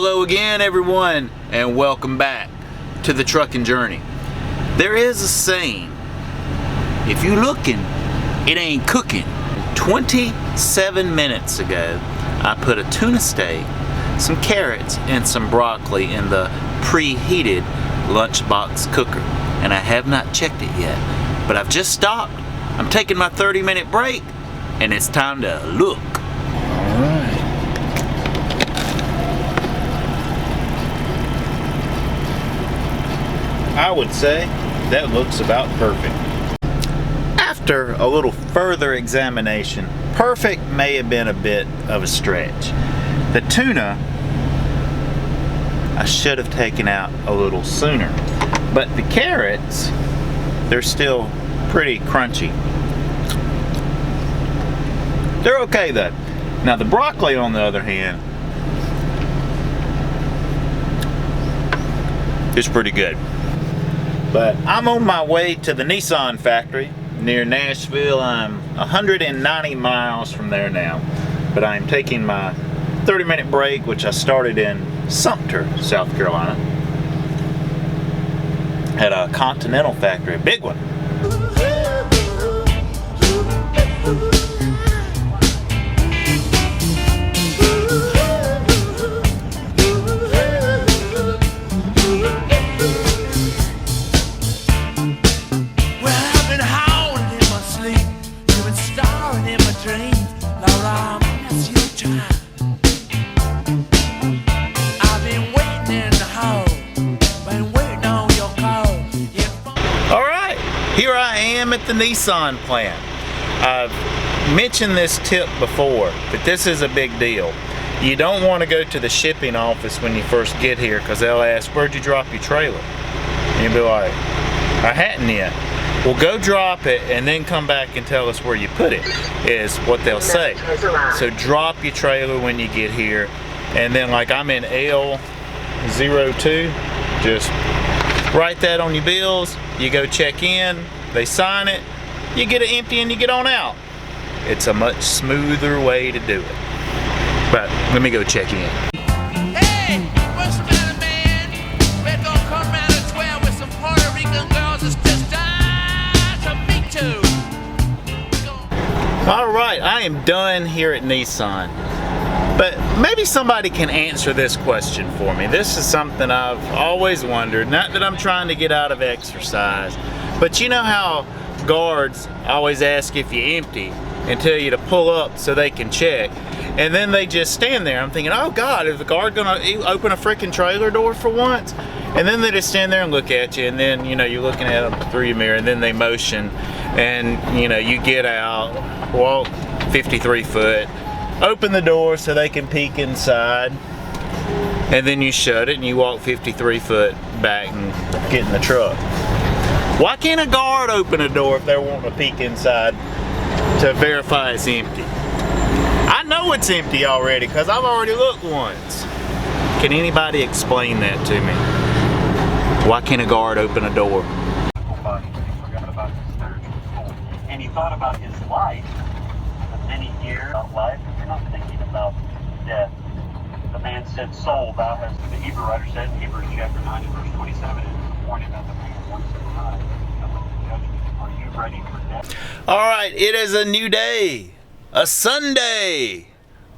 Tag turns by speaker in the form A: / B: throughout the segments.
A: Hello again, everyone, and welcome back to the trucking journey. There is a saying, if you looking, it ain't cooking. 27 minutes ago, I put a tuna steak, some carrots, and some broccoli in the preheated lunchbox cooker, and I have not checked it yet, but I've just stopped. I'm taking my 30-minute break, and it's time to look. All right. I would say that looks about perfect. After a little further examination, perfect may have been a bit of a stretch. The tuna I should have taken out a little sooner, but the carrots, they're still pretty crunchy. They're okay though. Now the broccoli, on the other hand, is pretty good. But I'm on my way to the Nissan factory near Nashville. I'm 190 miles from there now, but I'm taking my 30-minute break, which I started in Sumter, South Carolina, at a Continental factory, a big one. Here I am at the Nissan plant. I've mentioned this tip before, but this is a big deal. You don't want to go to the shipping office when you first get here, because they'll ask, where'd you drop your trailer? And you'll be like, I hadn't yet. Well, go drop it and then come back and tell us where you put it, is what they'll say. So drop your trailer when you get here, and then like I'm in L02, just write that on your bills. You go check in, they sign it, you get it empty, and you get on out. It's a much smoother way to do it. But let me go check in.
B: Hey, what's the matter, man? We're gonna come around and swear with some Puerto Rican girls. It's just to meet you.
A: All right, I am done here at Nissan. But maybe somebody can answer this question for me. This is something I've always wondered. Not that I'm trying to get out of exercise, but you know how guards always ask if you're empty and tell you to pull up so they can check, and then they just stand there. I'm thinking, oh God, is the guard gonna open a freaking trailer door for once? And then they just stand there and look at you, and then you know you're looking at them through your mirror, and then they motion, and you know you get out, walk 53 foot. Open the door so they can peek inside, and then you shut it and you walk 53 foot back and get in the truck. Why can't a guard open a door if they're wanting to peek inside to verify it's empty? I know it's empty already because I've already looked once. Can anybody explain that to me? Why can't a guard open a door?
C: And he thought about his life, the many years of life. Not thinking about death. The man said, soul, thou hast, the Hebrew writer said in Hebrews chapter 9 and verse 27, it is appointed that the man once died, and with the judgment. Are you ready for death?
A: All right, it is a new day, a Sunday,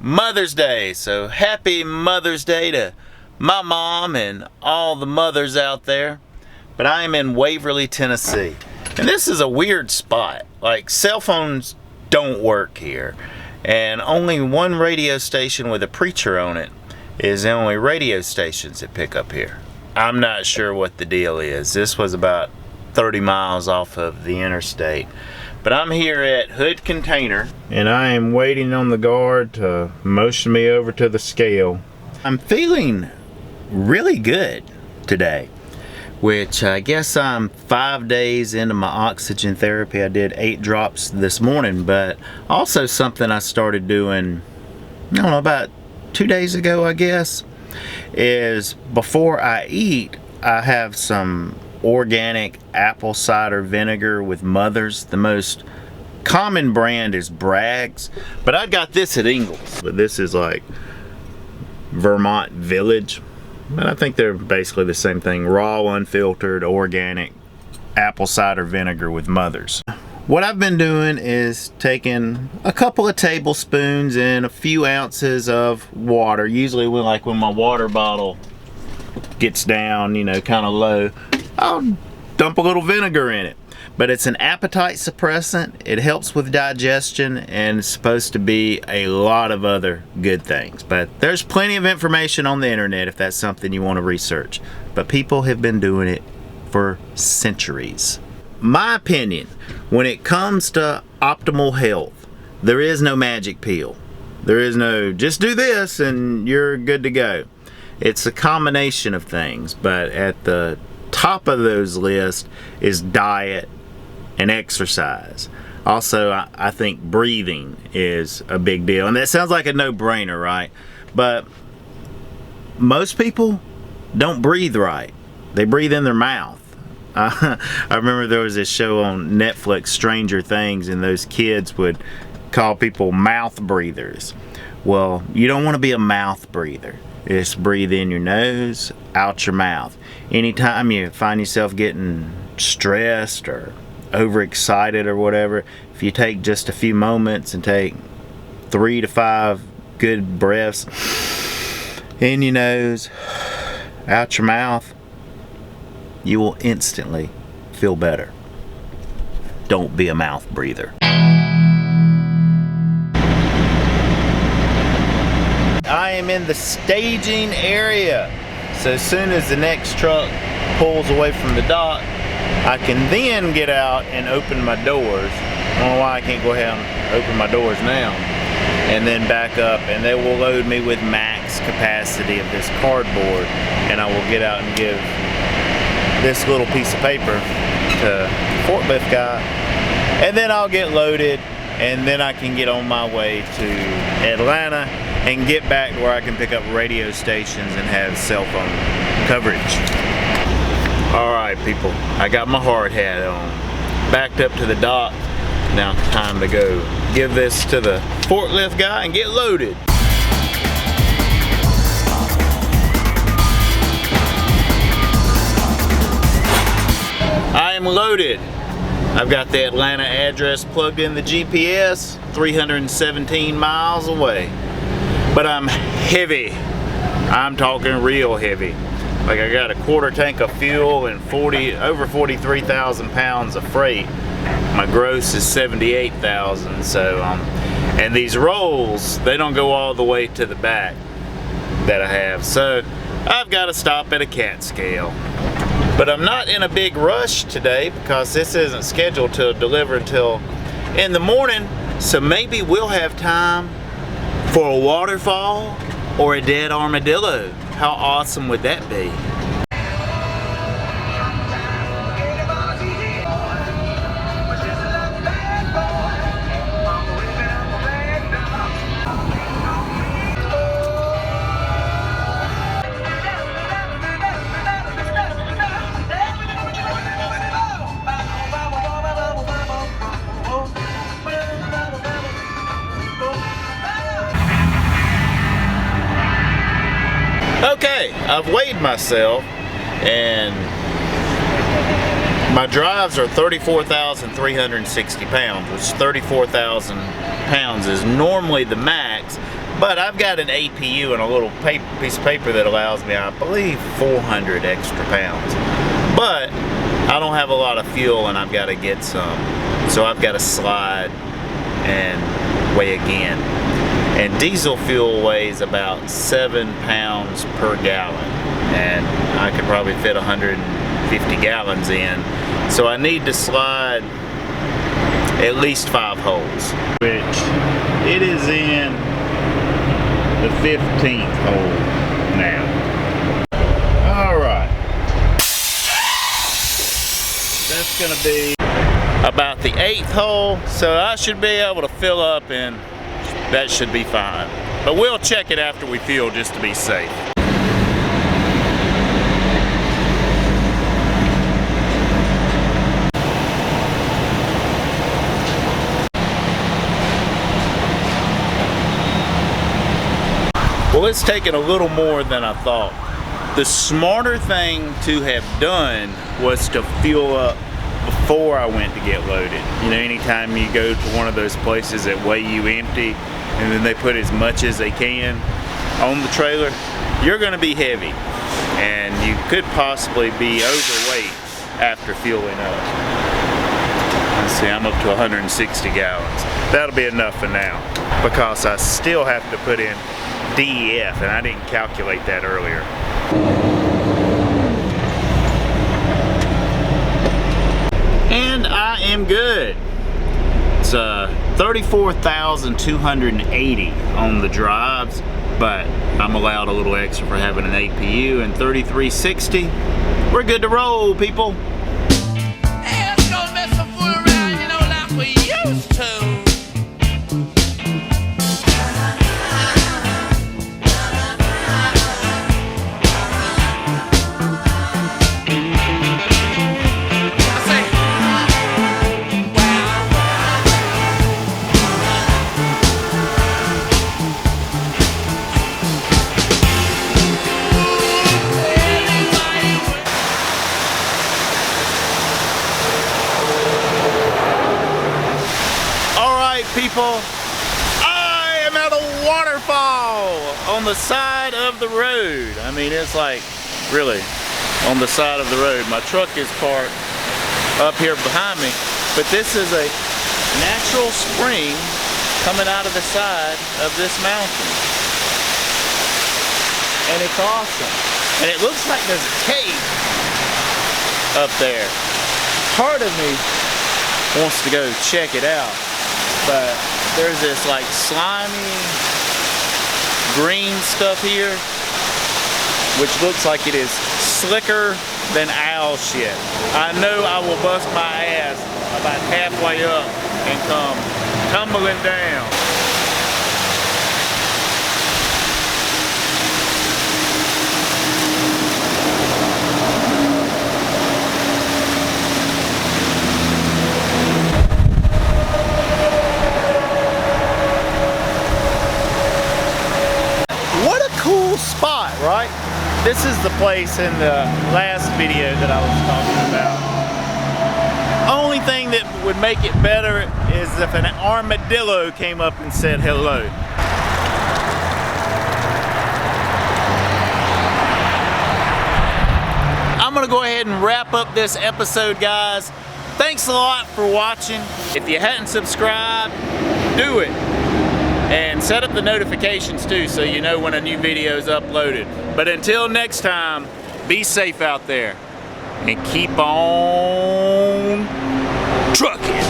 A: Mother's Day. So happy Mother's Day to my mom and all the mothers out there. But I am in Waverly, Tennessee, and this is a weird spot. Like, cell phones don't work here. And only one radio station with a preacher on it is the only radio stations that pick up here. I'm not sure what the deal is. This was about 30 miles off of the interstate. But I'm here at Hood Container, and I am waiting on the guard to motion me over to the scale. I'm feeling really good today, which I guess I'm 5 days into my oxygen therapy. I did 8 drops this morning, but also something I started doing, I don't know, about 2 days ago, I guess, is before I eat, I have some organic apple cider vinegar with Mother's. The most common brand is Bragg's, but I got this at Ingles. But this is like Vermont Village. But I think they're basically the same thing. Raw, unfiltered, organic apple cider vinegar with Mother's. What I've been doing is taking a couple of tablespoons and a few ounces of water. Usually when my water bottle gets down, you know, kind of low, I'll dump a little vinegar in it. But it's an appetite suppressant. It helps with digestion, and it's supposed to be a lot of other good things. But there's plenty of information on the internet if that's something you want to research. But people have been doing it for centuries. My opinion, when it comes to optimal health, there is no magic pill. There is no, just do this and you're good to go. It's a combination of things, but at the top of those lists is diet and exercise. Also, I think breathing is a big deal. And that sounds like a no-brainer, right? But most people don't breathe right. They breathe in their mouth. I remember there was this show on Netflix, Stranger Things, and those kids would call people mouth breathers. Well, you don't want to be a mouth breather. Just breathe in your nose, out your mouth. Anytime you find yourself getting stressed or overexcited or whatever, if you take just a few moments and take 3 to 5 good breaths in your nose, out your mouth, you will instantly feel better. Don't be a mouth breather. I am in the staging area. So as soon as the next truck pulls away from the dock, I can then get out and open my doors. I don't know why I can't go ahead and open my doors now. And then back up, and they will load me with max capacity of this cardboard, and I will get out and give this little piece of paper to the forklift guy, and then I'll get loaded, and then I can get on my way to Atlanta and get back to where I can pick up radio stations and have cell phone coverage. Alright people, I got my hard hat on, backed up to the dock. Now time to go give this to the forklift guy and get loaded. I am loaded. I've got the Atlanta address plugged in the GPS, 317 miles away. But I'm heavy. I'm talking real heavy. Like I got a quarter tank of fuel and over 43,000 pounds of freight. My gross is 78,000. So, and these rolls, they don't go all the way to the back that I have. So I've got to stop at a cat scale. But I'm not in a big rush today because this isn't scheduled to deliver until in the morning. So maybe we'll have time for a waterfall or a dead armadillo. How awesome would that be? Okay, I've weighed myself and my drives are 34,360 pounds, which 34,000 pounds is normally the max, but I've got an APU and a little piece of paper that allows me, I believe, 400 extra pounds. But I don't have a lot of fuel and I've got to get some, so I've got to slide and weigh again. And diesel fuel weighs about 7 pounds per gallon, and I could probably fit 150 gallons in. So I need to slide at least 5 holes, which it is in the 15th hole now. All right, that's gonna be about the 8th hole, so I should be able to fill up and that should be fine. But we'll check it after we fuel just to be safe. Well, it's taken a little more than I thought. The smarter thing to have done was to fuel up before I went to get loaded. You know, anytime you go to one of those places that weigh you empty and then they put as much as they can on the trailer, you're gonna be heavy and you could possibly be overweight after fueling up. Let's see, I'm up to 160 gallons. That'll be enough for now because I still have to put in DEF and I didn't calculate that earlier. And I am good. It's 34,280 on the drives, but I'm allowed a little extra for having an APU, and 3360. We're good to roll, people.
B: Hey, let's go mess some fool around, you know, like we used to.
A: People, I am at a waterfall on the side of the road. I mean, it's like really on the side of the road. My truck is parked up here behind me, but this is a natural spring coming out of the side of this mountain. And it's awesome. And it looks like there's a cave up there. Part of me wants to go check it out. But there's this like slimy green stuff here, which looks like it is slicker than owl shit. I know I will bust my ass about halfway up and come tumbling down. Spot, right? This is the place in the last video that I was talking about. Only thing that would make it better is if an armadillo came up and said hello. I'm gonna go ahead and wrap up this episode, guys. Thanks a lot for watching. If you hadn't subscribed, do it. And set up the notifications too so you know when a new video is uploaded. But until next time, be safe out there and keep on trucking.